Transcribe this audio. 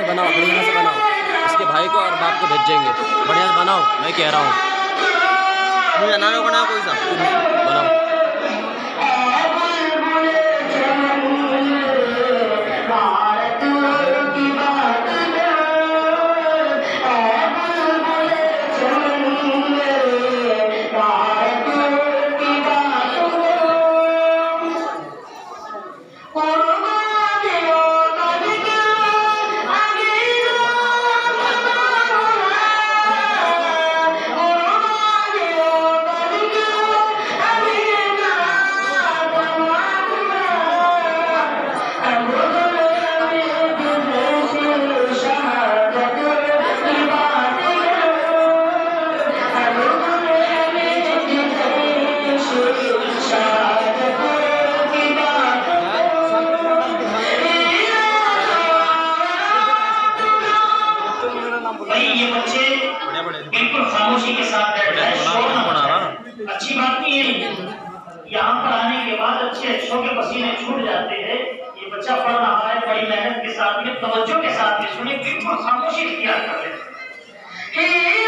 बनाओ, बढ़िया से बनाओ, इसके भाई को और बाप को भेजेंगे। बढ़िया से बनाओ, मैं कह रहा हूँ। मुझे ना बना कोई सा बनाओ। ये बच्चे बिल्कुल खामोशी के साथ बैठ रहे हैं। अच्छी बात नहीं है। यहाँ पर आने के बाद अच्छे अच्छों के पसीने छूट जाते हैं। ये बच्चा पढ़ रहा है बड़ी मेहनत के साथ में, तवज्जो के साथ में सुने, बिल्कुल खामोशी इख्तियार कर ले।